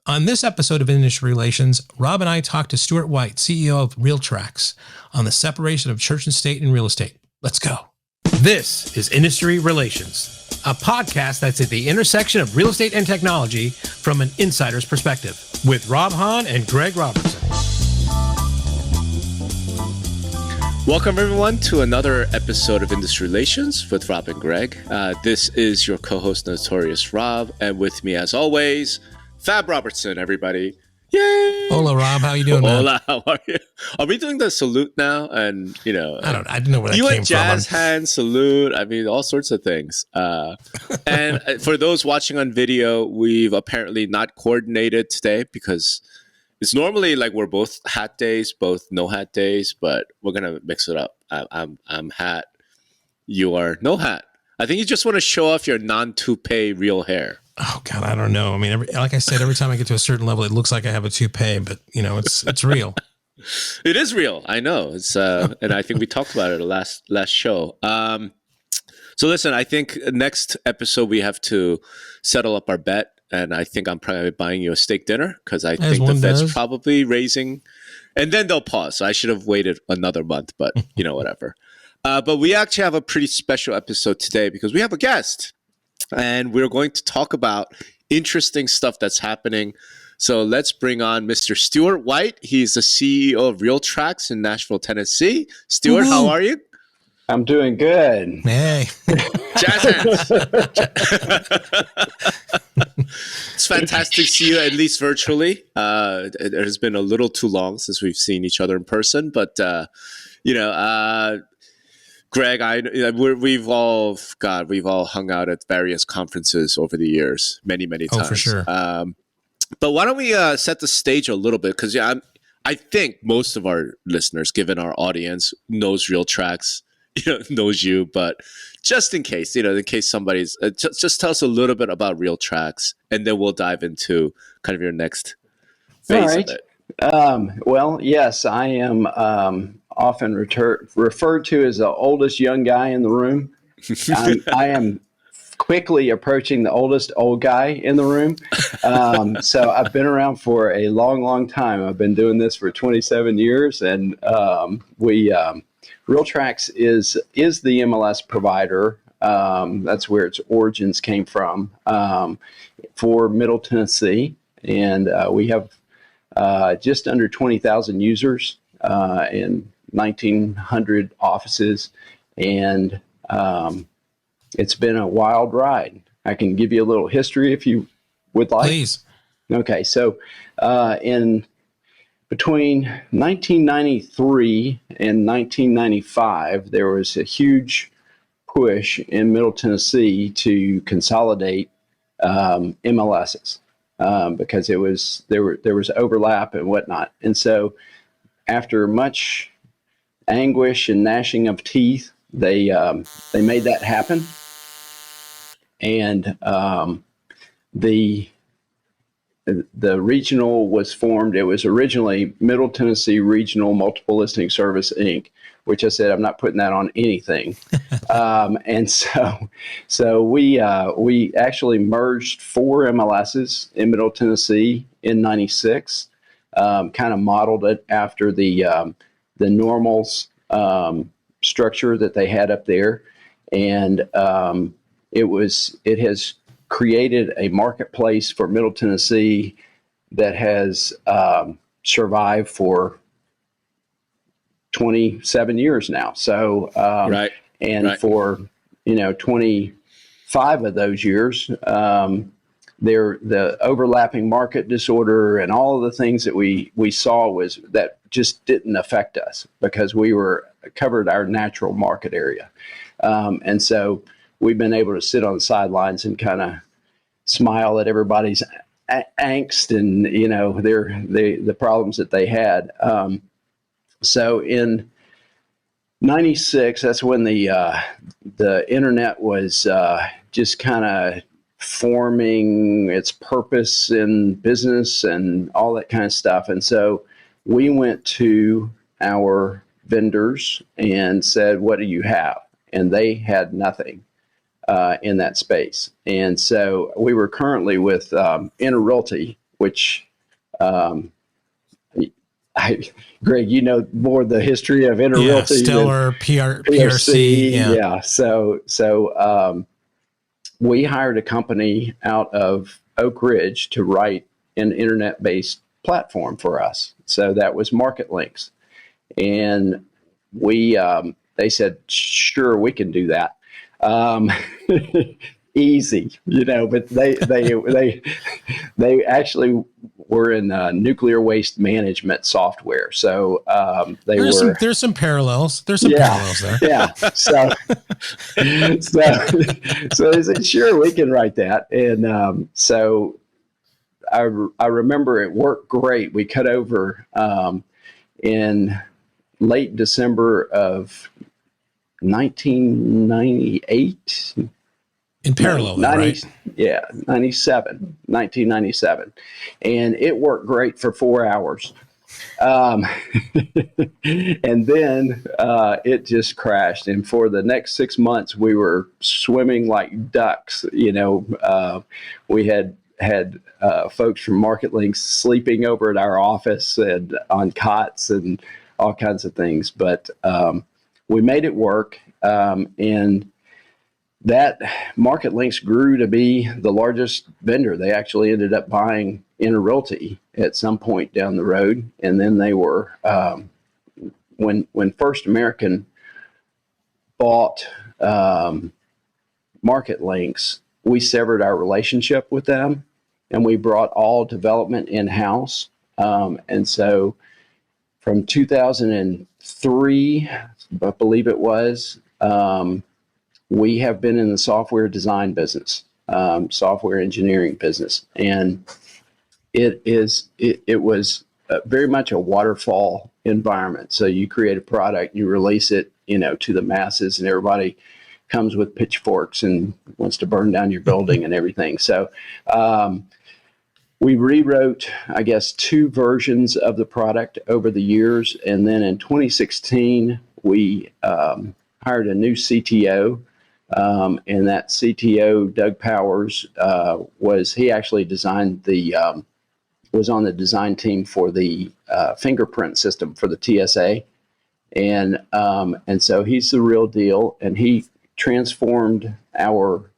On this episode of Industry Relations, Rob and I talked to Stuart White, CEO of Realtracs, on the separation of church and state in real estate. Let's go. This is Industry Relations, a podcast that's at the intersection of real estate and technology from an insider's perspective, with Rob Hahn and Greg Robertson. Welcome, everyone, to another episode of Industry Relations with Rob and Greg. This is your co-host, Notorious Rob, and with me, as always, Fab Robertson, everybody. Yay! Hola, Rob. How you doing, man? Hola, how are you? Are we doing the salute now? And, you know, I didn't know where that came from. You jazz hand salute. I mean, all sorts of things. And for those watching on video, we've apparently not coordinated today because it's normally like we're both hat days, both no hat days, but we're gonna mix it up. I'm hat. You are no hat. I think you just want to show off your non-toupee real hair. Oh God, I don't know. I mean, like I said, every time I get to a certain level, it looks like I have a toupee, but you know, it's real. It is real. I know. It's and I think we talked about it last show. So listen, I think next episode we have to settle up our bet, and I think I'm probably buying you a steak dinner because I think the Fed's probably raising, and then they'll pause. So I should have waited another month, but you know, whatever. But we actually have a pretty special episode today because we have a guest. And we're going to talk about interesting stuff that's happening. So let's bring on Mr. Stuart White. He's the CEO of Realtracs in Nashville, Tennessee. Stuart, how are you? I'm doing good. Hey. Jazz hands. It's fantastic to see you, at least virtually. It has been a little too long since we've seen each other in person. But, Greg, we've all hung out at various conferences over the years, many times. Oh, for sure. But why don't we set the stage a little bit? Because I think most of our listeners, given our audience, knows Realtracs, knows you. But just in case, in case somebody's, just tell us a little bit about Realtracs, and then we'll dive into kind of your next phase of it. Well, yes, I am often referred to as the oldest young guy in the room. I am quickly approaching the oldest old guy in the room. So I've been around for a long time. I've been doing this for 27 years, and Realtracs is the MLS provider. That's where its origins came from for Middle Tennessee, and we have just under 20,000 users in 1,900 offices, and it's been a wild ride. I can give you a little history if you would like. Please. Okay, so in between 1993 and 1995, there was a huge push in Middle Tennessee to consolidate MLSs because there was overlap and whatnot, and so after much anguish and gnashing of teeth, they made that happen, and the regional was formed. It was originally Middle Tennessee Regional Multiple Listing Service, Inc., which I said I'm not putting that on anything. And so we actually merged 4 MLSs in Middle Tennessee in '96. Kind of modeled it after the Normals structure that they had up there, and it has created a marketplace for Middle Tennessee that has survived for 27 years now. So for 25 of those years, the overlapping market disorder and all of the things that we saw was that just didn't affect us because we covered our natural market area. And so we've been able to sit on the sidelines and kind of smile at everybody's angst and, the problems that they had. So in '96, that's when the internet was just kind of forming its purpose in business and all that kind of stuff. And so we went to our vendors and said, what do you have? And they had nothing in that space. And so we were currently with InterRealty which Greg, you know more of the history of InterRealty. Stellar, PRC. Yeah. So we hired a company out of Oak Ridge to write an internet-based platform for us. So that was Market Links. And they said, sure, we can do that. Easy, but they actually were in nuclear waste management software. So there's some parallels. There's some parallels there. Yeah. So they said, sure, we can write that. And so I remember it worked great. We cut over in late December of 1998. In parallel, right? Yeah, 1997. And it worked great for 4 hours. And then it just crashed. And for the next 6 months, we were swimming like ducks. We had folks from Market Links sleeping over at our office and on cots and all kinds of things. But we made it work. And that Market Links grew to be the largest vendor. They actually ended up buying InterRealty at some point down the road. And then they were, when First American bought Market Links, we severed our relationship with them and we brought all development in-house. And so from 2003, I believe it was, we have been in the software design business, software engineering business, and it was very much a waterfall environment. So you create a product, you release it, to the masses, and everybody comes with pitchforks and wants to burn down your building and everything. So we rewrote, I guess, 2 versions of the product over the years, and then in 2016 we hired a new CTO. And that CTO, Doug Powers, he actually designed was on the design team for the fingerprint system for the TSA. And so he's the real deal. And he transformed our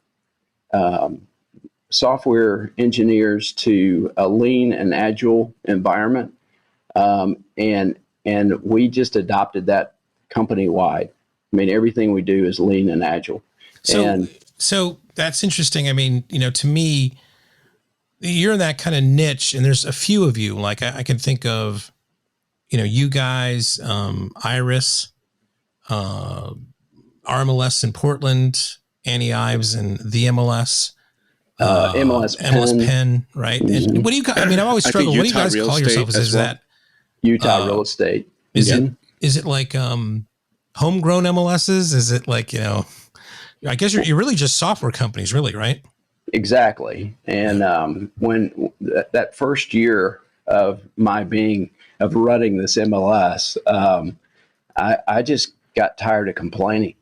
software engineers to a lean and agile environment. And we just adopted that company-wide. I mean, everything we do is lean and agile. So that's interesting. I mean, to me, you're in that kind of niche, and there's a few of you. Like I can think of, you guys, Iris, RMLS in Portland, Annie Ives and the MLS, MLS Penn, right? Mm-hmm. And what do you? I mean, I've always struggled. What do you guys call yourselves? Is that Utah Real Estate? Is it like homegrown MLSs? Is it like I guess you're really just software companies, really, right? Exactly. And when that first year of running this MLS, I just got tired of complaining.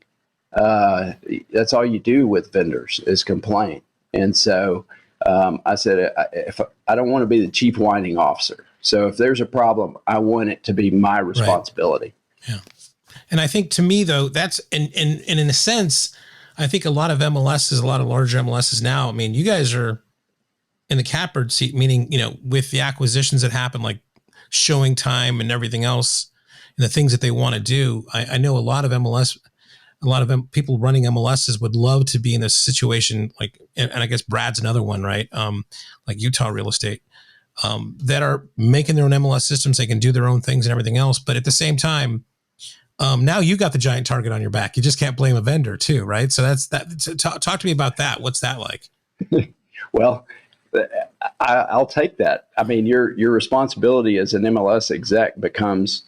That's all you do with vendors is complain. And so I said, if I don't want to be the chief whining officer. So if there's a problem, I want it to be my responsibility. Right. Yeah. And I think to me, though, that's and in a sense, I think a lot of MLSs, a lot of larger MLSs now, I mean, you guys are in the catbird seat, meaning, with the acquisitions that happen, like Showing Time and everything else, and the things that they want to do. I know a lot of people running MLSs would love to be in this situation, like, and I guess Brad's another one, right? Like Utah Real Estate, that are making their own MLS systems. They can do their own things and everything else. But at the same time, now you got the giant target on your back. You just can't blame a vendor too, right? So that's that. So talk to me about that. What's that like? Well, I'll take that. I mean, your responsibility as an MLS exec becomes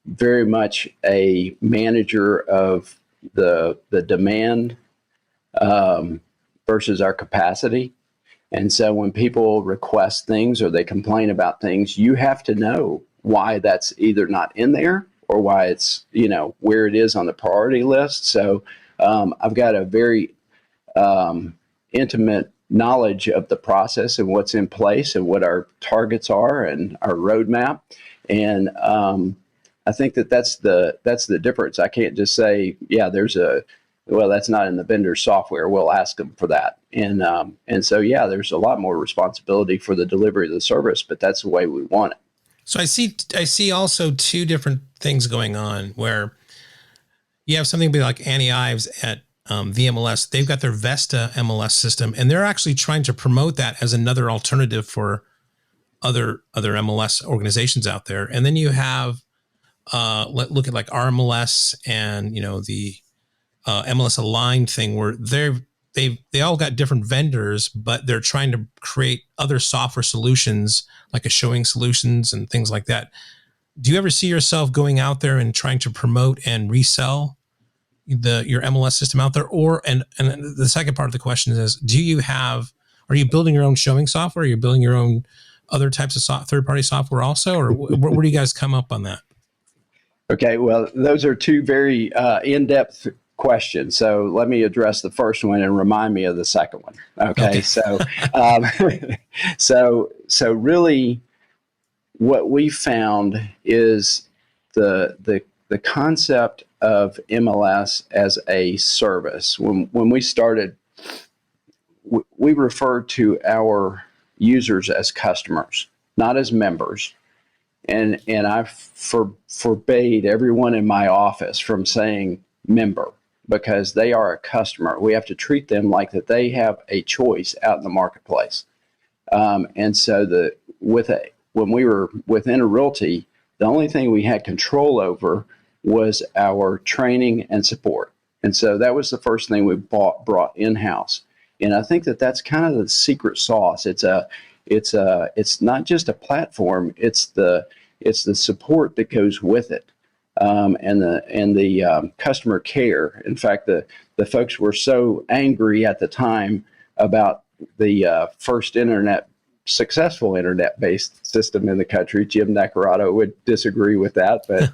very much a manager of the demand versus our capacity. And so when people request things or they complain about things, you have to know why that's either not in there or why it's, where it is on the priority list. So I've got a very intimate knowledge of the process and what's in place and what our targets are and our roadmap. And I think that's the difference. I can't just say, yeah, that's not in the vendor's software. We'll ask them for that. And so, yeah, there's a lot more responsibility for the delivery of the service, but that's the way we want it. So I see also two different things going on where you have something like Annie Ives at VMLS. They've got their Vesta MLS system, and they're actually trying to promote that as another alternative for other MLS organizations out there. And then you have look at like RMLS and the MLS Aligned thing, where they all got different vendors, but they're trying to create other software solutions like a showing solutions and things like that. Do you ever see yourself going out there and trying to promote and resell your MLS system out there? Or and the second part of the question is, are you building your own showing software? Are you building your own other types of third-party software also? Or where do you guys come up on that? Okay, well, those are two very in-depth questions. So let me address the first one and remind me of the second one. Okay. So, so really what we found is the concept of MLS as a service. When we started, we referred to our users as customers, not as members. And I forbade everyone in my office from saying member, because they are a customer. We have to treat them like that they have a choice out in the marketplace. And so when we were within a realty, the only thing we had control over was our training and support. And so that was the first thing we brought in-house. And I think that's kind of the secret sauce. It's not just a platform, it's the support that goes with it. And the customer care. In fact, the folks were so angry at the time about the first successful internet-based system in the country. Jim Nacarado would disagree with that, but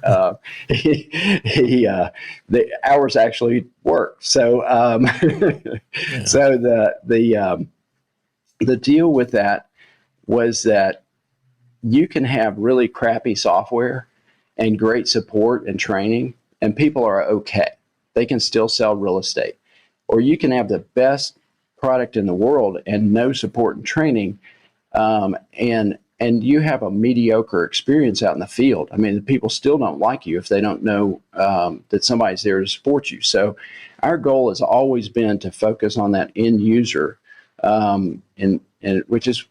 ours actually worked. So, yeah. So the deal with that was that you can have really crappy software and great support and training, and people are okay. They can still sell real estate. Or you can have the best product in the world and no support and training, and you have a mediocre experience out in the field. I mean, the people still don't like you if they don't know that somebody's there to support you. So our goal has always been to focus on that end user, and which is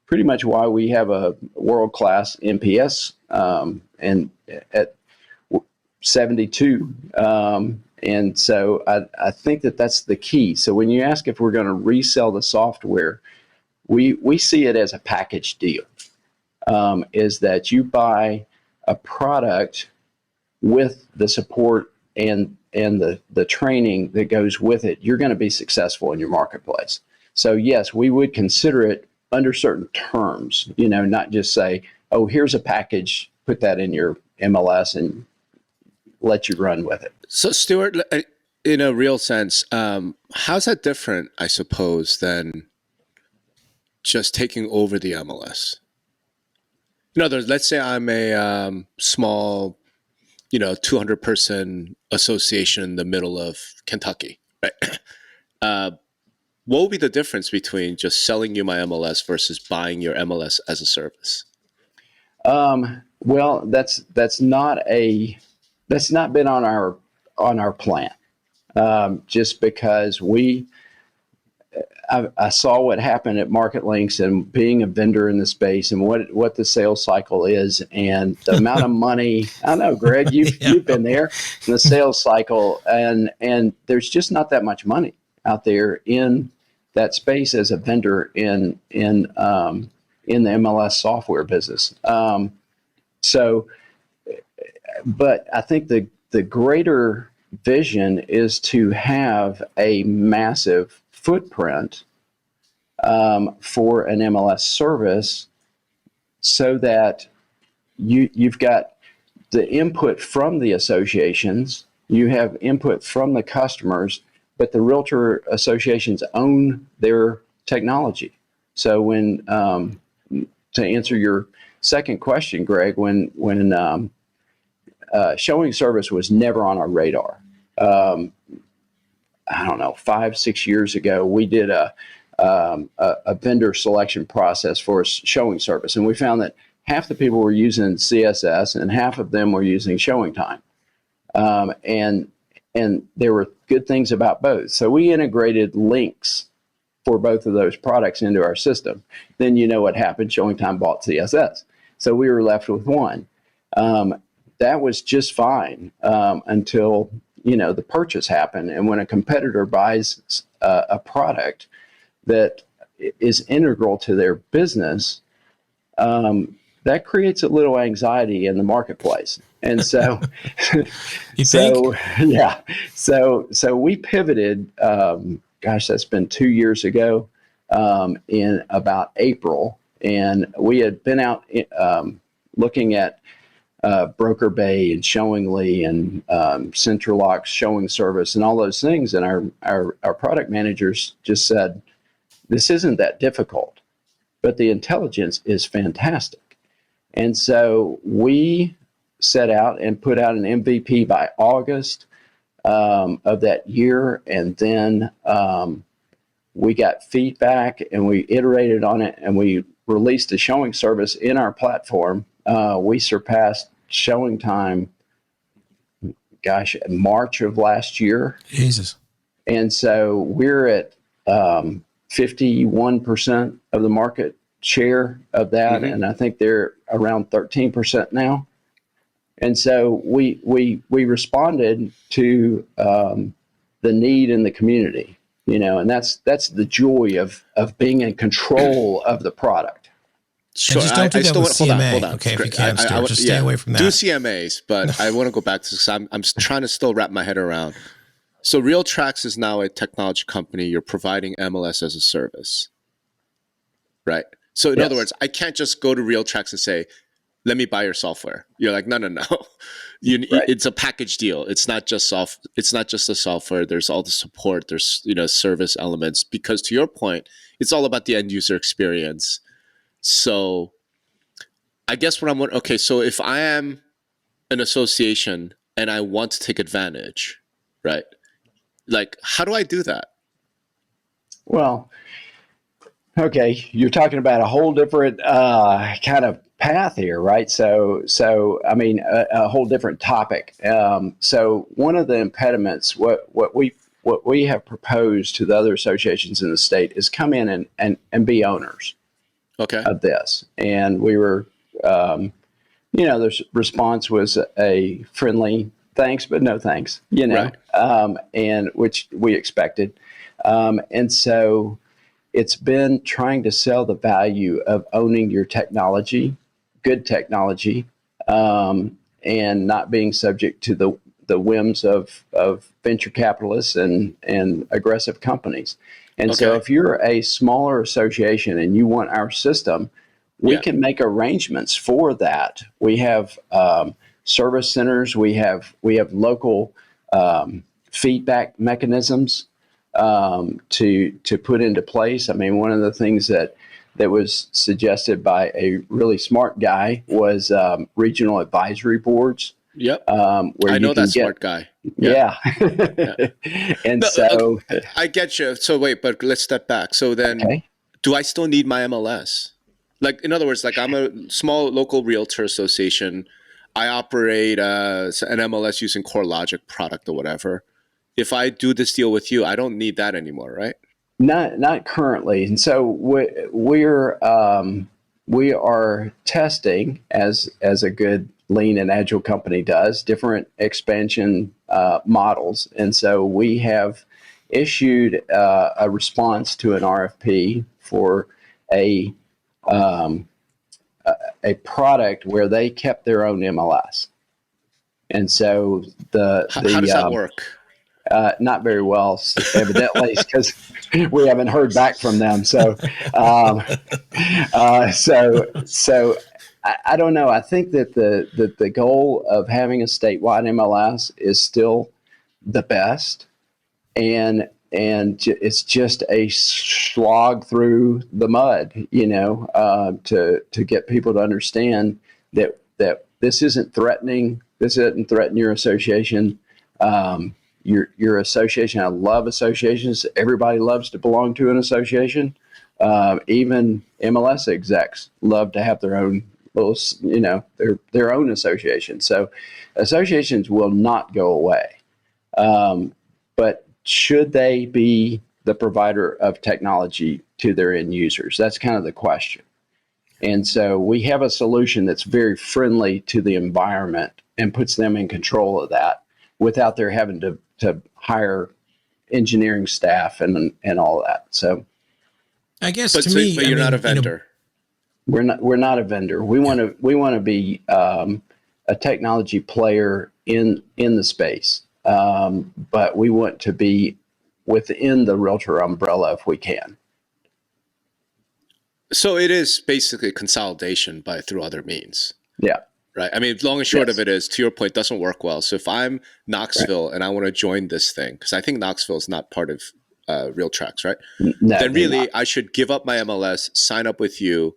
pretty much why we have a world-class NPS and at 72. And so I think that's the key. So when you ask if we're going to resell the software, we see it as a package deal. Is that you buy a product with the support and the training that goes with it, you're going to be successful in your marketplace. So yes, we would consider it under certain terms, not just say, oh, here's a package, put that in your MLS and let you run with it. So Stuart, in a real sense, how's that different, I suppose, than just taking over the MLS? In other words, let's say I'm a small, 200-person association in the middle of Kentucky, right? What would be the difference between just selling you my MLS versus buying your MLS as a service? Well, that's not been on our plan. Just because I saw what happened at Market Links and being a vendor in the space and what the sales cycle is and the amount of money. I know, Greg, you've been there in the sales cycle, and there's just not that much money out there in that space as a vendor in the MLS software business. But I think the greater vision is to have a massive footprint for an MLS service, so that you've got the input from the associations, you have input from the customers, but the realtor associations own their technology. So when to answer your second question, Greg, when showing service was never on our radar. I don't know, 5-6 years ago, we did a vendor selection process for showing service, and we found that half the people were using CSS and half of them were using showing time, and there were good things about both. So we integrated links for both of those products into our system. Then you know what happened? Showing time bought CSS, so we were left with one. That was just fine until the purchase happened. And when a competitor buys a product that is integral to their business, that creates a little anxiety in the marketplace. And so, so we pivoted. Gosh, that's been 2 years ago, in about April, and we had been out looking at Broker Bay and Showingly and Centralock's showing service and all those things. And our product managers just said, this isn't that difficult, but the intelligence is fantastic. And so we set out and put out an MVP by August of that year. And then we got feedback and we iterated on it and we released a showing service in our platform. We surpassed showing time, gosh, in March of last year. Jesus. And so we're at 51% of the market share of that. And I think they're around 13% now. And so we responded to the need in the community, and that's the joy of being in control of the product. Sure. And just don't do that with CMA. Hold on. Okay, if you can, Stuart, just stay away from that. Do CMAs, but I want to go back to this. I'm trying to still wrap my head around. So Realtracs is now a technology company. You're providing MLS as a service, right? So in other words, I can't just go to Realtracs and say, let me buy your software. You're like, no. It's a package deal. It's not just It's not just the software. There's all the support. There's service elements. Because to your point, it's all about the end user experience. So I guess what I'm wondering, okay, so if I am an association and I want to take advantage, right? Like, how do I do that? Well, okay, you're talking about a whole different kind of path here, right? So I mean, a whole different topic. So one of the impediments, what we have proposed to the other associations in the state is come in and be owners. Okay. Of this, and we were, the response was a friendly thanks, but no thanks, Right. And which we expected, and so it's been trying to sell the value of owning your technology, good technology, and not being subject to the whims of venture capitalists and aggressive companies. And so if you're a smaller association and you want our system, we can make arrangements for that. We have service centers. We have local feedback mechanisms to put into place. I mean, one of the things that was suggested by a really smart guy was regional advisory boards. Yep. Where I know that smart guy. Yeah. And so I get you. So wait, but let's step back. So then do I still need my MLS? Like, in other words, like I'm a small local realtor association. I operate an MLS using CoreLogic product or whatever. If I do this deal with you, I don't need that anymore, right? Not currently. And so we are testing as a good lean and agile company does different expansion models. And so we have issued a response to an RFP for a product where they kept their own MLS. And so how does that work? Not very well, evidently, because we haven't heard back from them. So, so I don't know. I think that the goal of having a statewide MLS is still the best, and it's just a slog through the mud, to get people to understand that this isn't threatening. This isn't threatening your association. Your association. I love associations. Everybody loves to belong to an association. Even MLS execs love to have their own little, their own association. So associations will not go away. But should they be the provider of technology to their end users? That's kind of the question. And so we have a solution that's very friendly to the environment and puts them in control of that without their having to hire engineering staff and all that. So I guess but you're not a vendor. We're not a vendor. We want to be a technology player in the space. But we want to be within the Realtor umbrella if we can. So it is basically consolidation through other means. Yeah. Right. I mean, long and short of it is, to your point, doesn't work well. So if I'm Knoxville and I want to join this thing, because I think Knoxville is not part of Realtracs, right? No, then really I should give up my MLS, sign up with you,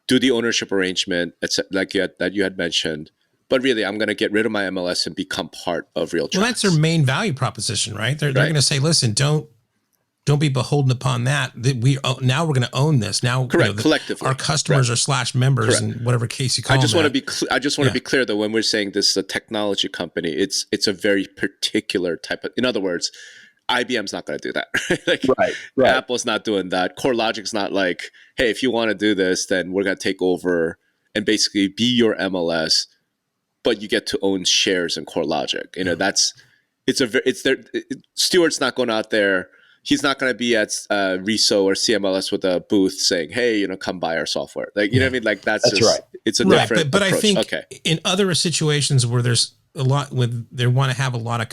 do the ownership arrangement, that you had mentioned. But really, I'm going to get rid of my MLS and become part of Realtracs. Well, that's their main value proposition, right? They're going to say, listen, don't be beholden upon that. Now we're going to own this. Now, correct, collectively, our customers are /members in whatever case you call them. I just want to be clear that when we're saying this is a technology company, it's a very particular type of. In other words, IBM's not going to do that. Right. Apple's not doing that. CoreLogic's not like, hey, if you want to do this, then we're going to take over and basically be your MLS, but you get to own shares in CoreLogic. Stuart's not going out there. He's not going to be at RESO or CMLS with a booth saying, hey, come buy our software. Know what I mean? That's just, right. It's a different but approach. I think in other situations where there's a lot they want to have a lot of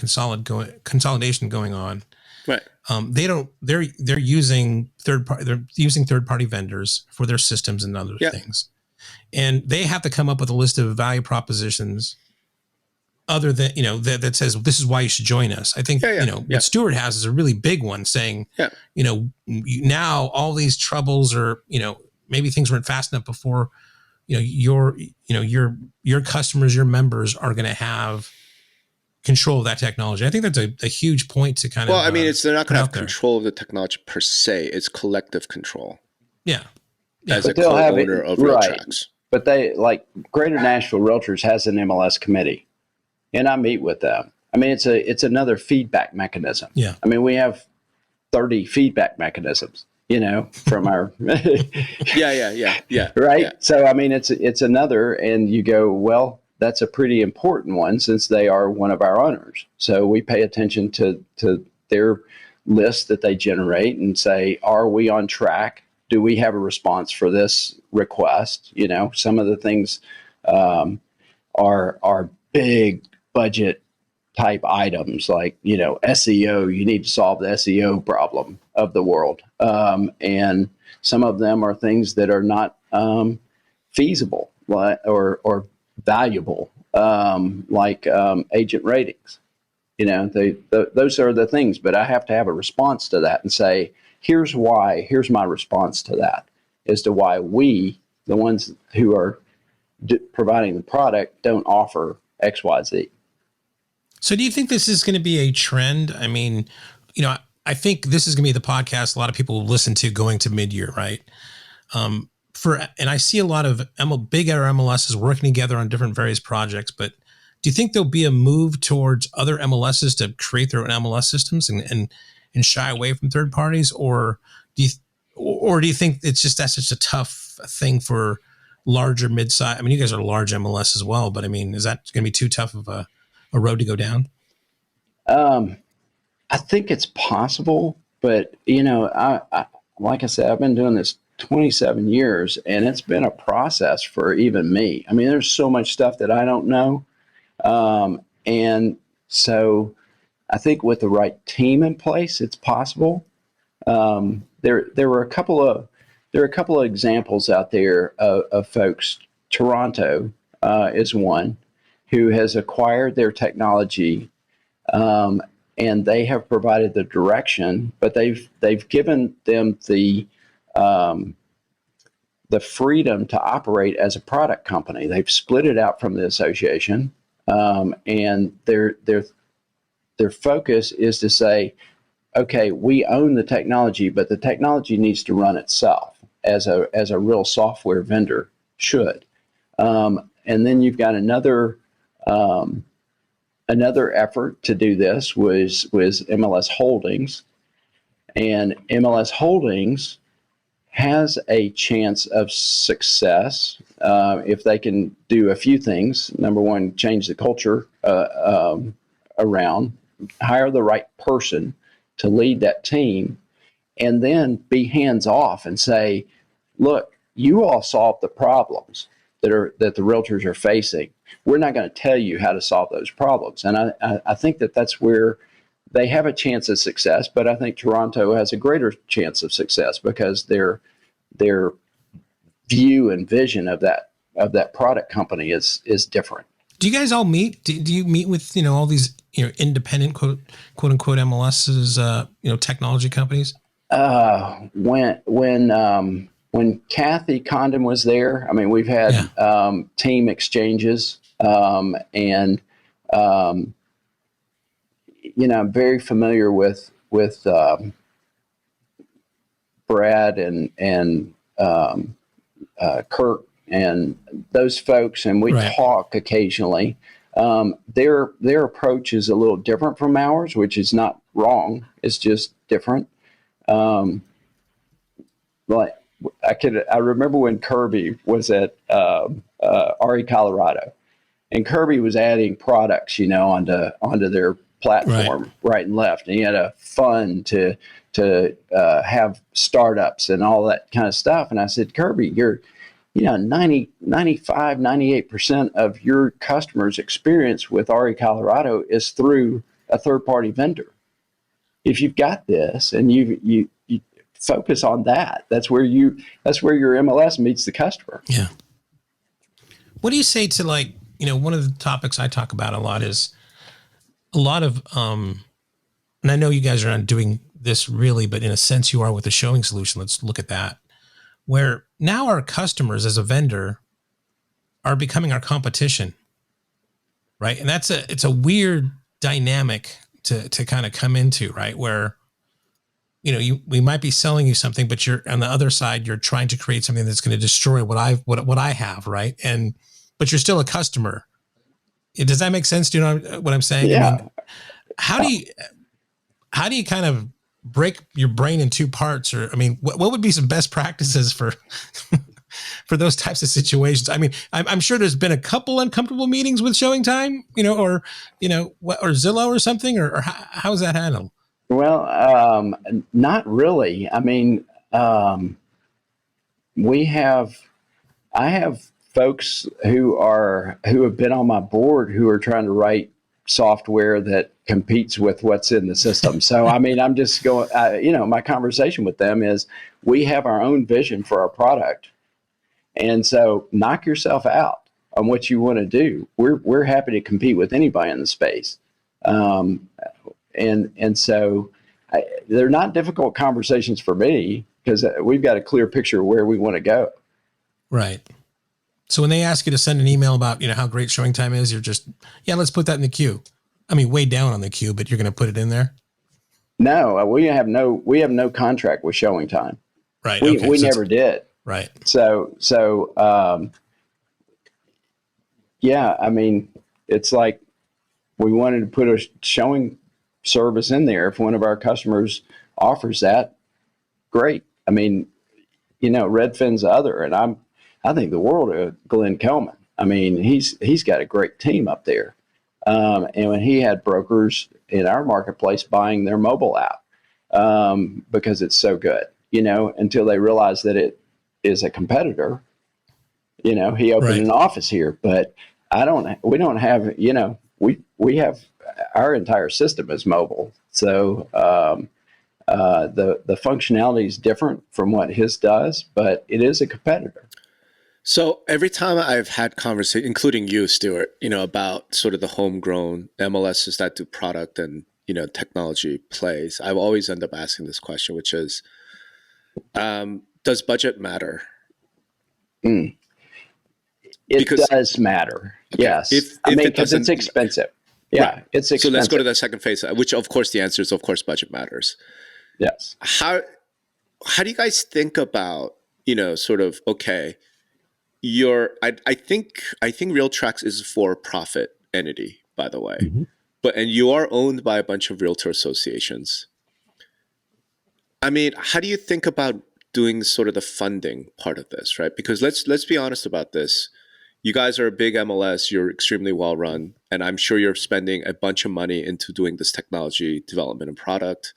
consolidation going on. Right. They're using third party vendors for their systems and other things. And they have to come up with a list of value propositions other than, that says, this is why you should join us. I think, what Stuart has is a really big one saying, now all these troubles are, maybe things weren't fast enough before, your customers, your members are going to have control of that technology. I think that's a huge point to kind of. Well, I mean, they're not going to have control of the technology per se. It's collective control. Yeah. As a co-owner of Realtracs. But they, like Greater Nashville Realtors has an MLS committee, and I meet with them. I mean, it's another feedback mechanism. Yeah. I mean, we have 30 feedback mechanisms, from our. Yeah. Right. Yeah. So, I mean, it's another, and you go, well, that's a pretty important one since they are one of our owners. So we pay attention to their list that they generate and say, are we on track? Do we have a response for this request? Some of the things are big budget type items like, SEO. You need to solve the SEO problem of the world. And some of them are things that are not feasible or valuable, like agent ratings. Those are the things. But I have to have a response to that and say, here's why. Here's my response to that as to why we, the ones who are providing the product, don't offer X, Y, Z. So do you think this is going to be a trend? I mean, I think this is going to be the podcast a lot of people will listen to going to mid-year, right? And I see a lot of big MLSs working together on different various projects, but do you think there'll be a move towards other MLSs to create their own MLS systems and shy away from third parties? Or do you think that's such a tough thing for larger mid-size? I mean, you guys are a large MLS as well, but I mean, is that going to be too tough of a road to go down? I think it's possible, but I like I said, I've been doing this 27 years, and it's been a process for even me. I mean, there's so much stuff that I don't know, and so I think with the right team in place, it's possible. There were a couple of examples out there of folks. Toronto is one who has acquired their technology and they have provided the direction, but they've given them the freedom to operate as a product company. They've split it out from the association, and their focus is to say, okay, we own the technology, but the technology needs to run itself as a real software vendor should. And then you've got another effort to do this was MLS Holdings, and MLS Holdings has a chance of success if they can do a few things. Number one, change the culture around, hire the right person to lead that team, and then be hands off and say, look, you all solve the problems that the realtors are facing. We're not going to tell you how to solve those problems. And I think that's where they have a chance of success, but I think Toronto has a greater chance of success because their view and vision of that product company is different. Do you guys all meet? Do you meet with all these independent quote unquote MLSs, technology companies? When Kathy Condon was there, I mean, we've had team exchanges, and I'm very familiar with Brad and Kirk and those folks, and we talk occasionally. Their approach is a little different from ours, which is not wrong. It's just different. Like I remember when Kirby was at RE Colorado, and Kirby was adding products, onto their platform right and left, and he had a fund to have startups and all that kind of stuff. And I said, Kirby, you're 95, 98% of your customers' experience with RE Colorado is through a third-party vendor. If you've got this and you focus on that, that's where your MLS meets the customer. Yeah. What do you say to one of the topics I talk about a lot is a lot of, and I know you guys are not doing this really, but in a sense you are with the showing solution. Let's look at that. Where now our customers as a vendor are becoming our competition, right? And it's a weird dynamic to kind of come into, right? Where, we might be selling you something, but you're on the other side, you're trying to create something that's going to destroy what I have, right? But you're still a customer. Does that make sense? Do you know what I'm saying? Yeah. I mean, how do you kind of break your brain in two parts? Or, I mean, what would be some best practices for those types of situations? I mean, I'm sure there's been a couple uncomfortable meetings with Showing Time, or Zillow or something, or how's that handled? Well, not really. I mean, I have folks who have been on my board who are trying to write software that competes with what's in the system. So, I mean, I'm just going, my conversation with them is we have our own vision for our product. And so knock yourself out on what you want to do. We're happy to compete with anybody in the space. And so they're not difficult conversations for me because we've got a clear picture of where we want to go. Right. So when they ask you to send an email about, how great Showing Time is, you're just, let's put that in the queue. I mean, way down on the queue, but you're going to put it in there? No, we have no contract with Showing Time. Right. We never did. Right. So, yeah, I mean, it's like we wanted to put a showing service in there. If one of our customers offers that, great. I mean, Redfin's the other, and I think the world of Glenn Kelman. I mean, he's got a great team up there. And when he had brokers in our marketplace buying their mobile app because it's so good, until they realized that it is a competitor. He opened an office here, but we don't have, we have our entire system is mobile. So the functionality is different from what his does, but it is a competitor. So every time I've had conversation, including you, Stuart, about sort of the homegrown MLSs that do product and, technology plays, I always end up asking this question, which is, does budget matter? It Because- does matter. Okay, Yes. if I mean, it because it's doesn't- expensive. Yeah, Right. it's So expensive. let's go to the second phase, which of course the answer is, of course, budget matters. Yes. How do you guys think about, sort of, okay, I think Realtracs is a for-profit entity, by the way, and you are owned by a bunch of realtor associations. I mean, how do you think about doing sort of the funding part of this, right? Because let's be honest about this. You guys are a big MLS, you're extremely well run, and I'm sure you're spending a bunch of money into doing this technology development and product.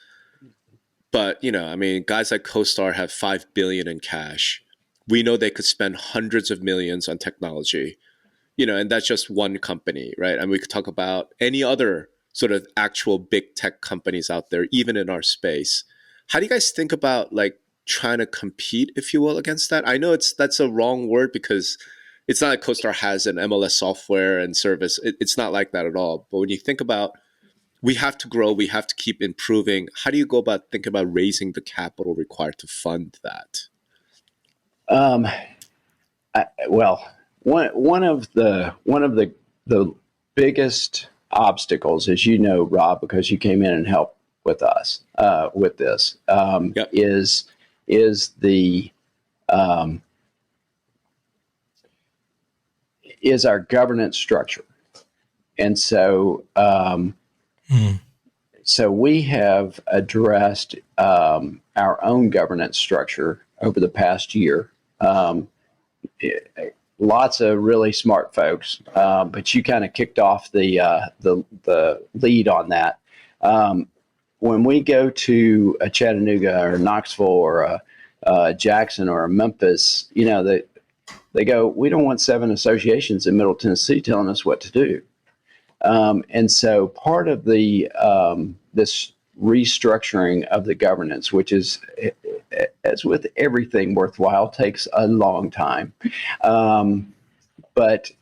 But, I mean, guys like CoStar have $5 billion in cash. We know they could spend hundreds of millions on technology, and that's just one company, right? And we could talk about any other sort of actual big tech companies out there, even in our space. How do you guys think about like trying to compete, if you will, against that? I know that's a wrong word because it's not like CoStar has an MLS software and service. It's not like that at all. But when you think about, we have to grow, we have to keep improving. How do you go about thinking about raising the capital required to fund that? Well, one of the biggest obstacles, as you know, Rob, because you came in and helped with us with this, Yep. is our governance structure, and so so we have addressed our own governance structure over the past year. Lots of really smart folks, but you kind of kicked off the lead on that. When we go to a Chattanooga or Knoxville or a Jackson or a Memphis, they go, we don't want 7 associations in Middle Tennessee telling us what to do. And so part of this restructuring of the governance, which is, as with everything worthwhile, takes a long time. But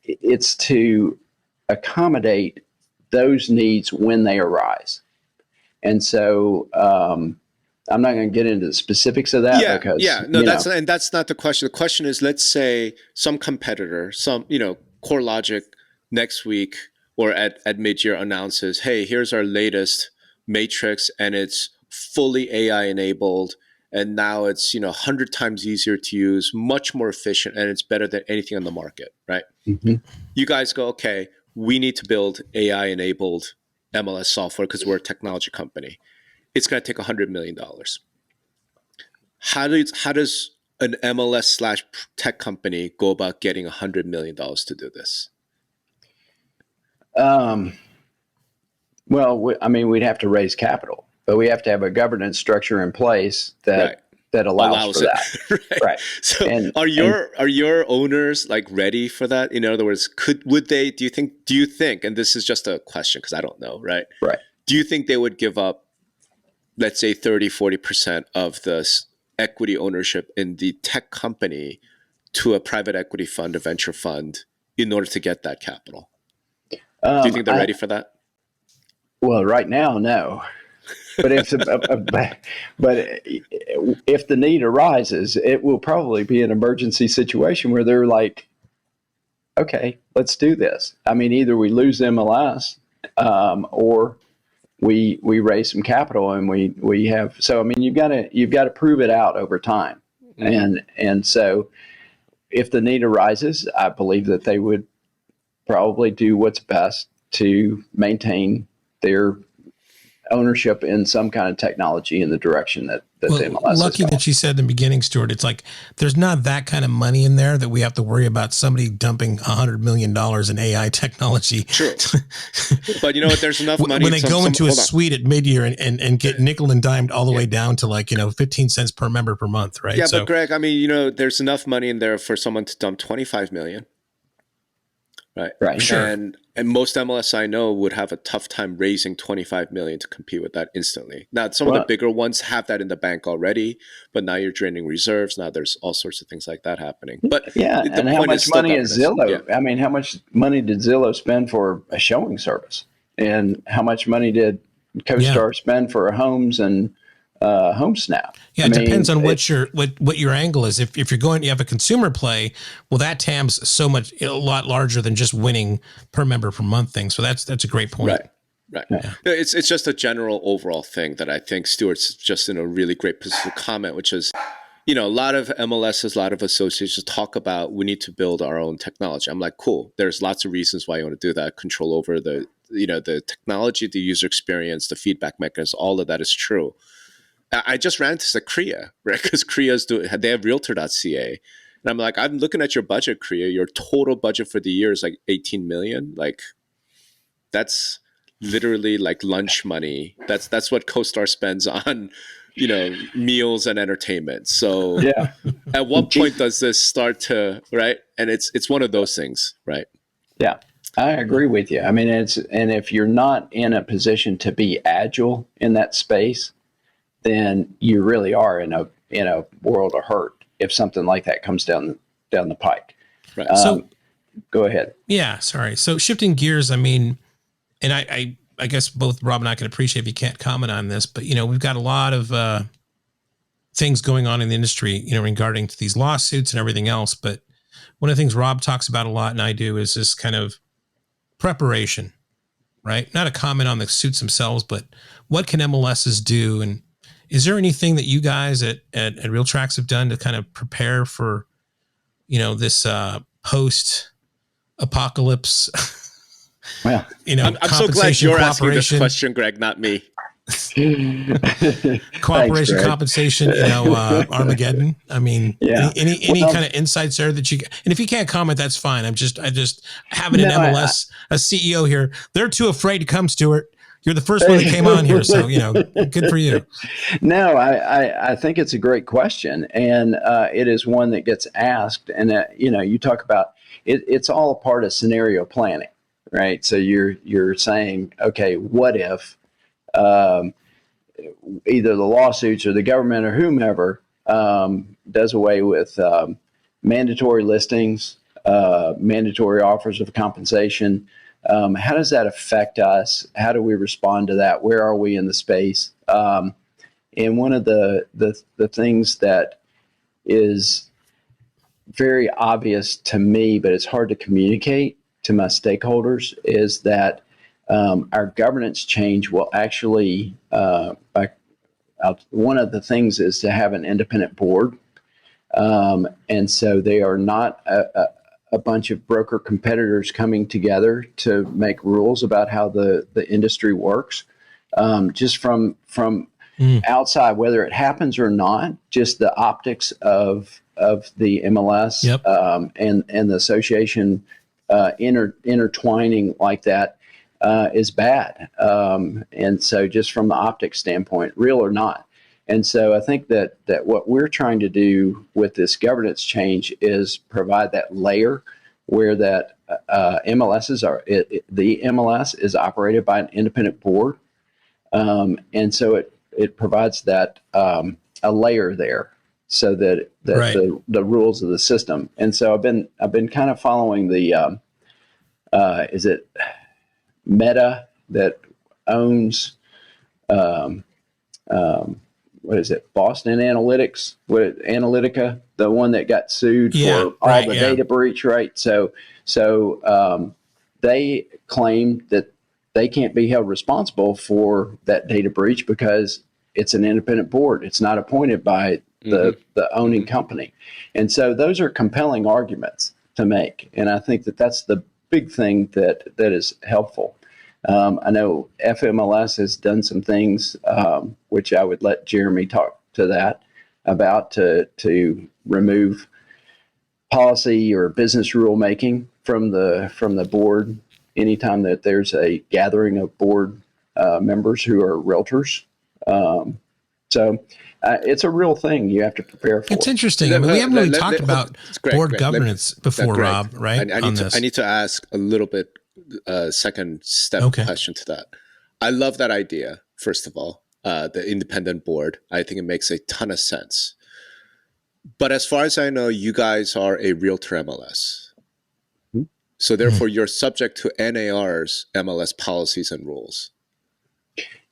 it's to accommodate those needs when they arise. And so I'm not going to get into the specifics of that because that's not the question. The question is, let's say some competitor, CoreLogic next week or at mid-year announces, hey, here's our latest matrix and it's fully AI enabled. And now it's 100 times easier to use, much more efficient, and it's better than anything on the market, right? Mm-hmm. You guys go, okay, we need to build AI-enabled MLS software because we're a technology company. It's going to take $100 million. How does an MLS/tech company go about getting $100 million to do this? Well, we'd have to raise capital, but we have to have a governance structure in place that allows for that. Right. So are your owners like ready for that? In other words, would they, do you think, and this is just a question because I don't know, right? Right. Do you think they would give up, let's say 30-40% of the equity ownership in the tech company to a private equity fund, a venture fund, in order to get that capital? Do you think they're ready for that? Well, right now, no. But if the need arises, it will probably be an emergency situation where they're like, okay, let's do this. I mean, either we lose MLS or we raise some capital and we have. So I mean, you've got to prove it out over time, and so if the need arises, I believe that they would probably do what's best to maintain their ownership in some kind of technology in the direction that the MLS lucky is that you said in the beginning, Stuart, it's like there's not that kind of money in there that we have to worry about somebody dumping $100 million in AI technology. True. But you know what? There's enough money. When they go into a suite at mid-year and get nickel and dimed all the way down to 15 cents per member per month, right? Yeah, but Greg, I mean, there's enough money in there for someone to dump 25 million. Right. Sure. And most MLS I know would have a tough time raising 25 million to compete with that instantly. Now, some of the bigger ones have that in the bank already, but now you're draining reserves. Now there's all sorts of things like that happening. But and how much money is Zillow? Yeah. I mean, how much money did Zillow spend for a showing service? And how much money did CoStar spend for homes and HomeSnap? Yeah, it depends on what your angle is. If you have a consumer play, well, that TAM's a lot larger than just winning per member per month thing. So that's a great point. Right. Yeah. It's just a general overall thing that I think Stuart's just in a really great position to comment, which is, a lot of MLSs, a lot of associations talk about we need to build our own technology. I'm like, cool. There's lots of reasons why you want to do that. Control over the technology, the user experience, the feedback mechanism, all of that is true. I just ran into Kriya, right? Because they have Realtor.ca. And I'm like, I'm looking at your budget, Kriya. Your total budget for the year is like 18 million. Like, that's literally like lunch money. That's what CoStar spends on, meals and entertainment. So at what point does this start to, right? And it's one of those things, right? Yeah, I agree with you. I mean, and if you're not in a position to be agile in that space, then you really are in a world of hurt if something like that comes down the pike. Right. So go ahead. Yeah, sorry. So shifting gears, I mean, and I guess both Rob and I can appreciate if you can't comment on this, but we've got a lot of things going on in the industry, regarding to these lawsuits and everything else. But one of the things Rob talks about a lot, and I do, is this kind of preparation, right? Not a comment on the suits themselves, but what can MLSs do? And is there anything that you guys at Realtracs have done to kind of prepare for, this post apocalypse? Well, I'm so glad you're asking this question, Greg, not me. Cooperation, Thanks, compensation, Armageddon. I mean, any kind of insights there that and if you can't comment, that's fine. I just having an MLS, a CEO here. They're too afraid to come, Stuart. You're the first one that came on here, so good for you. No, I think it's a great question, and it is one that gets asked. And you talk about it. It's all a part of scenario planning, right? So you're saying, okay, what if either the lawsuits or the government or whomever does away with mandatory listings, mandatory offers of compensation. How does that affect us? How do we respond to that? Where are we in the space? And one of the things that is very obvious to me, but it's hard to communicate to my stakeholders, is that our governance change will actually, one of the things is to have an independent board. And so they are not a bunch of broker competitors coming together to make rules about how the industry works. Just from outside, whether it happens or not, just the optics of the MLS and the association intertwining like that is bad. And so just from the optics standpoint, real or not. And so I think that what we're trying to do with this governance change is provide that layer where that MLSs are, the MLS is operated by an independent board. And so it provides that a layer there so that the rules of the system. And so I've been kind of following the is it Meta that owns what is it? Boston Analytics, Analytica, the one that got sued for all the data breach, right? So they claim that they can't be held responsible for that data breach because it's an independent board. It's not appointed by the owning company. And so those are compelling arguments to make. And I think that that's the big thing that is helpful. I know FMLS has done some things, which I would let Jeremy talk to that about to remove policy or business rulemaking from the board anytime that there's a gathering of board members who are realtors. So it's a real thing you have to prepare for. It's interesting. I mean, we haven't really talked about board governance before, Rob, right? I need to ask a little bit second step question to that. I love that idea, first of all, the independent board. I think it makes a ton of sense. But as far as I know, you guys are a realtor MLS. So therefore, you're subject to NAR's MLS policies and rules.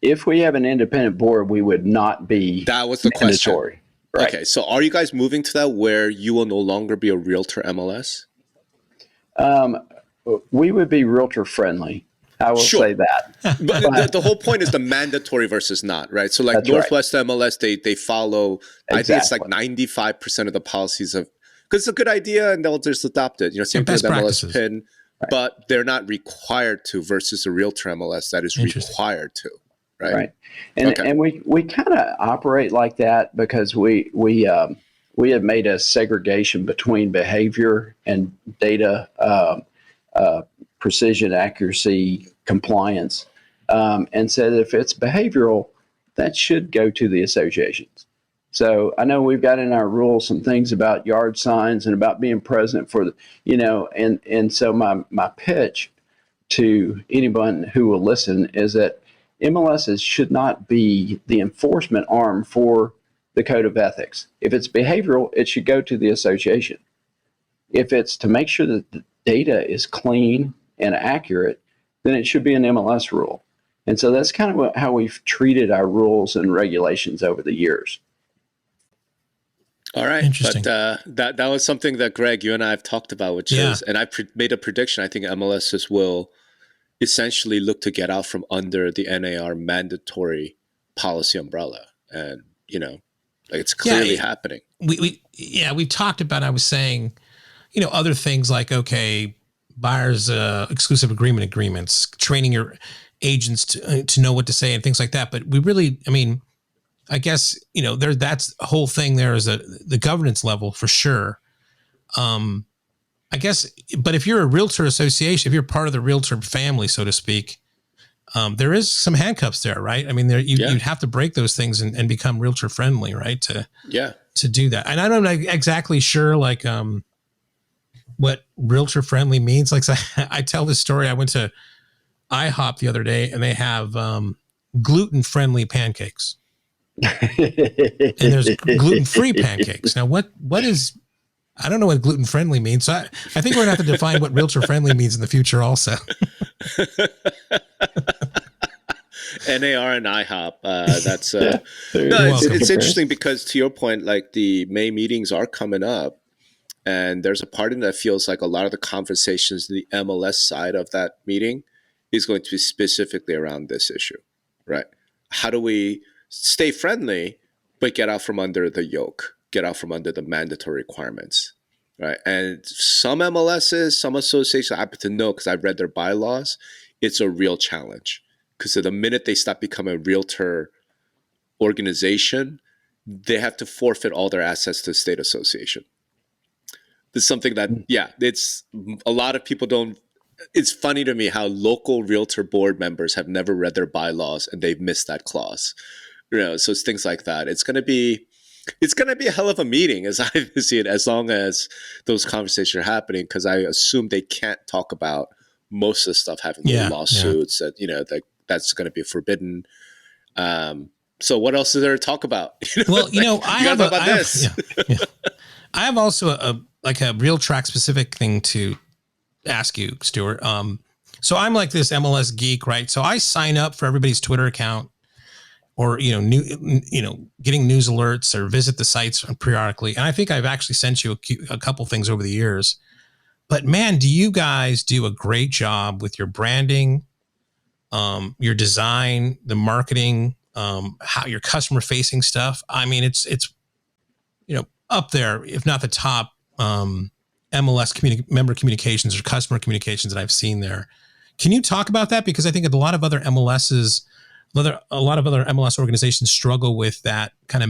If we have an independent board, we would not be That was the mandatory. question. Right. Okay, so are you guys moving to that where you will no longer be a realtor MLS? We would be realtor friendly. I will say that. But the whole point is the mandatory versus not, right? So like That's Northwest MLS, they follow, I think it's like Exactly. 95% of the policies of, because it's a good idea and they'll just adopt it. You know, same thing with best MLS practices. PIN, but they're not required to versus a realtor MLS that is required to, right? Right. And we kind of operate like that because we have made a segregation between behavior and data precision, accuracy, compliance, and said if it's behavioral, that should go to the associations. So I know we've got in our rules some things about yard signs and about being present for the, and so my pitch to anyone who will listen is that MLSs should not be the enforcement arm for the code of ethics. If it's behavioral, it should go to the association. If it's to make sure that the data is clean and accurate, then it should be an MLS rule. And so that's kind of how we've treated our rules and regulations over the years. All right. Interesting. But that was something that Greg, you and I have talked about, which is, and I made a prediction. I think MLSs will essentially look to get out from under the NAR mandatory policy umbrella. And, like it's clearly happening. We've talked about, I was saying, other things like, okay, buyers exclusive agreements, training your agents to know what to say and things like that. But we really, I guess, that's the whole thing there is the governance level for sure. I guess, but if you're a realtor association, if you're part of the realtor family, so to speak, there is some handcuffs there, right? You'd have to break those things and become realtor friendly, right? To do that. And I'm not exactly sure, like, what realtor friendly means. Like, I tell this story. I went to IHOP the other day and they have gluten friendly pancakes. And there's gluten-free pancakes. Now, what is, I don't know what gluten-friendly means. So I think we're going to have to define what realtor-friendly means in the future also. NAR and IHOP. That's it's interesting because to your point, like the May meetings are coming up and there's a part in that feels like a lot of the conversations in the MLS side of that meeting is going to be specifically around this issue, right? How do we stay friendly, but get out from under the yoke, get out from under the mandatory requirements, right? And some MLSs, some associations, I happen to know because I've read their bylaws, it's a real challenge. Because the minute they stop becoming a realtor organization, they have to forfeit all their assets to the state association. This is something that, it's a lot of people don't. It's funny to me how local realtor board members have never read their bylaws and they've missed that clause. So it's things like that. It's going to be a hell of a meeting as I see it, as long as those conversations are happening, because I assume they can't talk about most of the stuff having lawsuits that, that's going to be forbidden. So what else is there to talk about? I have also a Realtracs specific thing to ask you, Stuart. So I'm like this MLS geek, right? So I sign up for everybody's Twitter account, or getting news alerts, or visit the sites periodically. And I think I've actually sent you a couple things over the years. But man, do you guys do a great job with your branding, your design, the marketing, how your customer facing stuff. It's up there, if not the top MLS member communications or customer communications that I've seen there. Can you talk about that? Because I think a lot of other MLS organizations struggle with that kind of.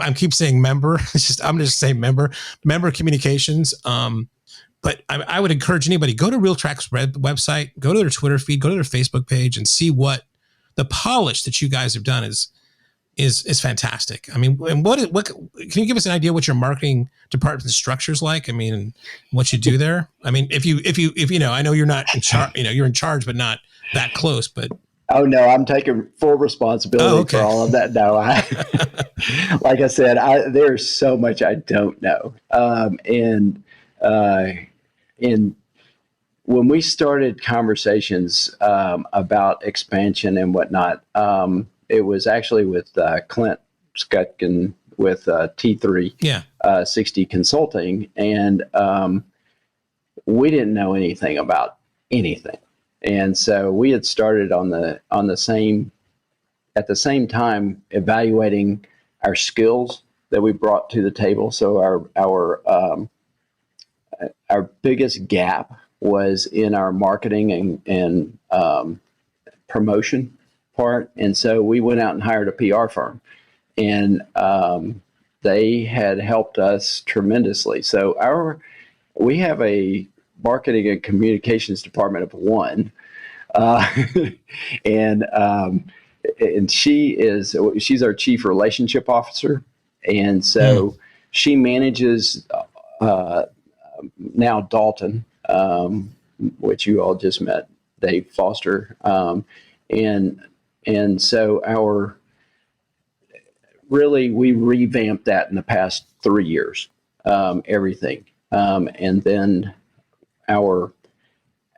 I keep saying member. I'm just saying member communications. But I would encourage anybody, go to Realtracs website, go to their Twitter feed, go to their Facebook page, and see what the polish that you guys have done is fantastic. And what can you give us an idea what your marketing department structure is like? And what you do there. If you I know you're not in charge. You're in charge, but not that close. But oh no, I'm taking full responsibility for all of that. No, like I said, there's so much I don't know, and when we started conversations about expansion and whatnot, it was actually with Clint Skutkin with T3 60 Consulting, and we didn't know anything about anything, and so we had started on the same at the same time evaluating our skills that we brought to the table. So our biggest gap was in our marketing and promotion part. And so we went out and hired a PR firm, and they had helped us tremendously. So we have a marketing and communications department of one, uh, and she's our chief relationship officer, and so she manages uh, now Dalton, which you all just met, Dave Foster, and so we revamped that in the past 3 years, everything, and then our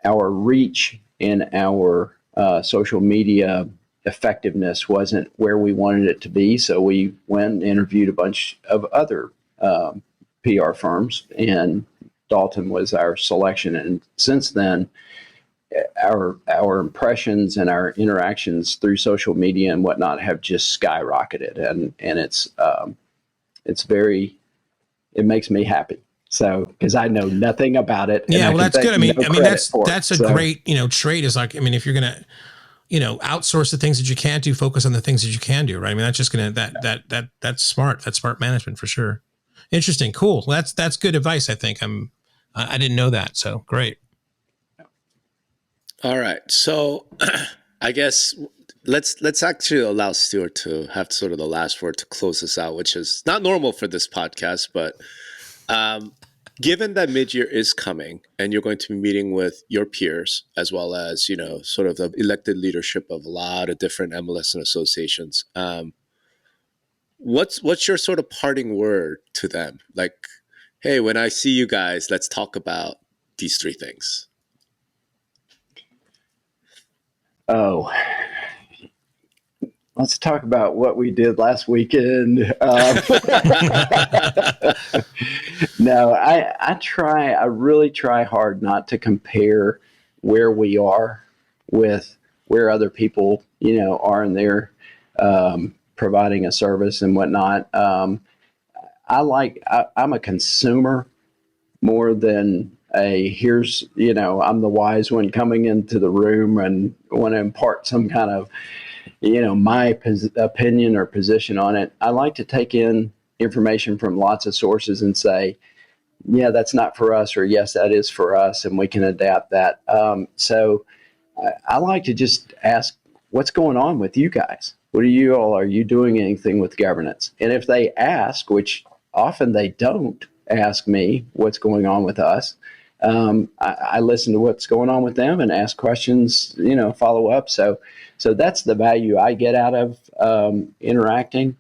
reach and our social media effectiveness wasn't where we wanted it to be, so we went and interviewed a bunch of other PR firms, and Dalton was our selection. And since then, our impressions and our interactions through social media and whatnot have just skyrocketed, and it makes me happy. So, because I know nothing about it. Yeah, well, that's good. I mean, that's a great, trait is like, I mean, if you're going to, outsource the things that you can't do, focus on the things that you can do, right? I mean, that's just going to, that's smart. That's smart management for sure. Interesting. Cool. Well, that's good advice. I think I didn't know that. So great. All right. So I guess let's actually allow Stuart to have sort of the last word to close this out, which is not normal for this podcast, but given that mid-year is coming and you're going to be meeting with your peers as well as, sort of the elected leadership of a lot of different MLS and associations, what's your sort of parting word to them? Like, hey, when I see you guys, let's talk about these three things. Oh, let's talk about what we did last weekend. No, I really try hard not to compare where we are with where other people, are in their providing a service and whatnot. I'm a consumer more than I'm the wise one coming into the room and want to impart some kind of, my opinion or position on it. I like to take in information from lots of sources and say, yeah, that's not for us, or yes, that is for us, and we can adapt that. So I like to just ask, what's going on with you guys? Are you doing anything with governance? And if they ask, which often they don't ask me what's going on with us, I listen to what's going on with them and ask questions, follow up. So that's the value I get out of interacting.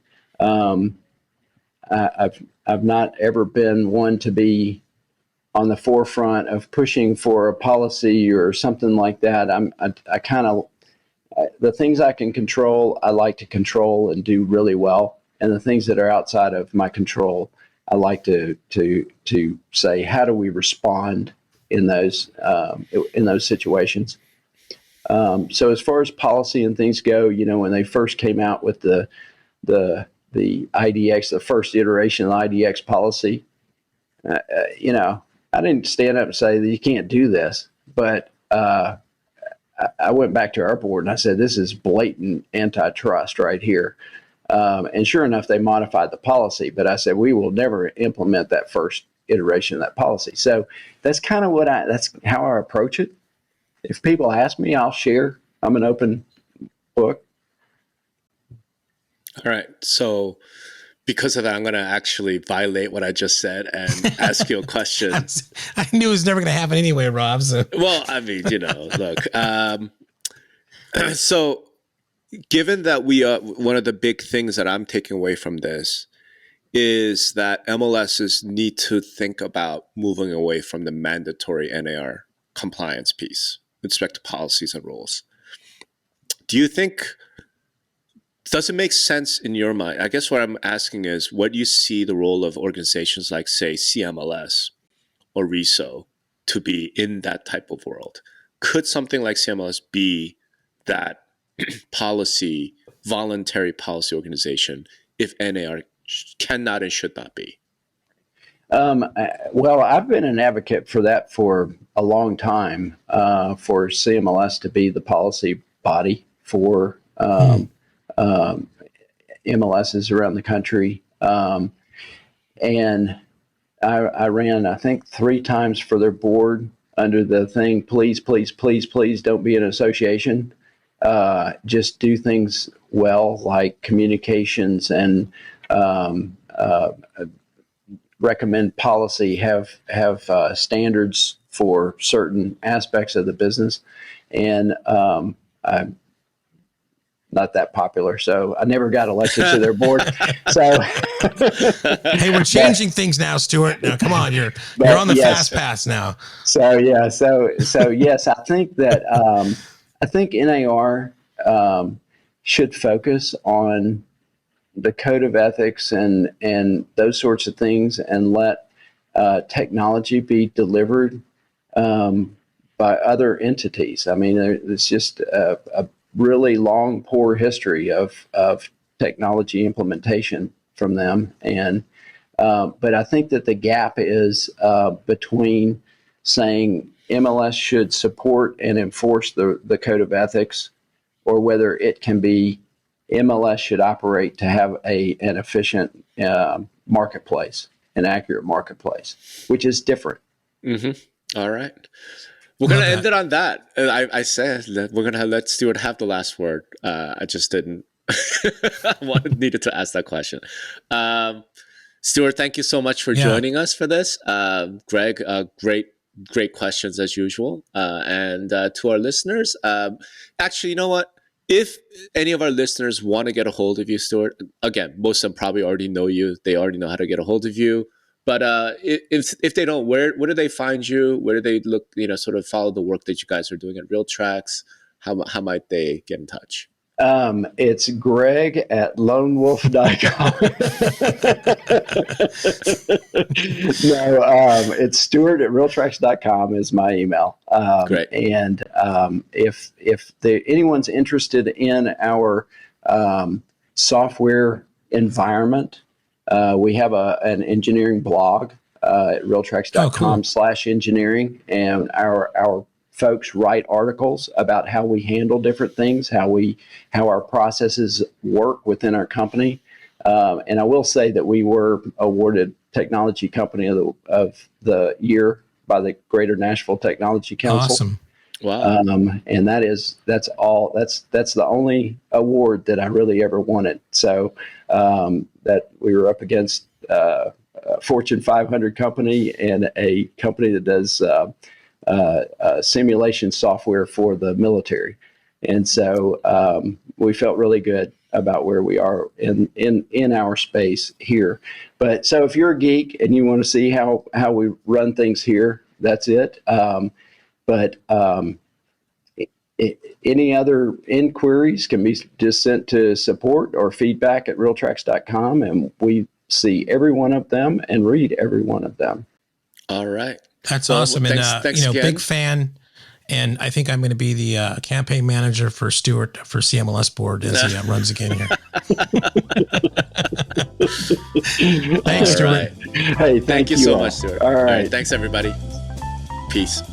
I've not ever been one to be on the forefront of pushing for a policy or something like that. I kind of, the things I can control, I like to control and do really well. And the things that are outside of my control, I like to say, how do we respond in those situations? So as far as policy and things go, when they first came out with the IDX, the first iteration of the IDX policy, I didn't stand up and say that you can't do this, but I went back to our board and I said, this is blatant antitrust right here. And sure enough, they modified the policy, but I said, we will never implement that first iteration of that policy. So that's kind of that's how I approach it. If people ask me, I'll share. I'm an open book. All right. So because of that, I'm going to actually violate what I just said and ask you a question. I knew it was never going to happen anyway, Rob. So. Well, I mean, look. So given that we are, one of the big things that I'm taking away from this is that MLSs need to think about moving away from the mandatory NAR compliance piece with respect to policies and rules. Do you think, does it make sense in your mind? I guess what I'm asking is, what do you see the role of organizations like, say, CMLS or RISO to be in that type of world? Could something like CMLS be that voluntary policy organization if NAR cannot and should not be? Well, I've been an advocate for that for a long time, for CMLS to be the policy body for MLSs around the country. And I ran, I think, 3 times for their board under the thing, please, please, please, please don't be an association. Just do things well, like communications and recommend policy, have standards for certain aspects of the business. And I'm not that popular, so I never got elected to their board. So, hey, we're changing things now, Stuart. Now, come on, you're on the fast pass now. So yeah, so yes, I think that I think NAR should focus on the code of ethics and those sorts of things, and let technology be delivered by other entities. I mean, it's just a really long, poor history of technology implementation from them. And but I think that the gap is between saying MLS should support and enforce the code of ethics, or whether it can be MLS should operate to have an efficient marketplace, an accurate marketplace, which is different. Mm-hmm. All right. We're going to end it on that. I said that we're going to let Stuart have the last word. I just didn't needed to ask that question. Stuart, thank you so much for joining us for this. Greg, great questions as usual. And to our listeners, actually, you know what? If any of our listeners want to get a hold of you, Stuart, again, most of them probably already know you. They already know how to get a hold of you. But if they don't, where do they find you? Where do they look, sort of follow the work that you guys are doing at Realtracs? How might they get in touch? It's Greg at lonewolf.com. No, it's Stuart at Realtracs.com is my email. Great. And if anyone's interested in our software environment, we have an engineering blog at Realtracs.com/engineering, and our folks write articles about how we handle different things, how our processes work within our company. And I will say that we were awarded Technology Company of the Year by the Greater Nashville Technology Council. Awesome. Wow. And that's the only award that I really ever wanted. So that we were up against a Fortune 500 company and a company that does simulation software for the military. And so we felt really good about where we are in our space here. But so if you're a geek and you want to see how we run things here, that's it. But any other inquiries can be just sent to support or feedback at Realtracs.com, and we see every one of them and read every one of them. All right. That's awesome. Thanks And, again. big fan. And I think I'm going to be the campaign manager for Stuart for CMLS board as he runs again here. Thanks, Stuart. Right. Hey, thank you so much, Stuart. All right. Thanks, everybody. Peace.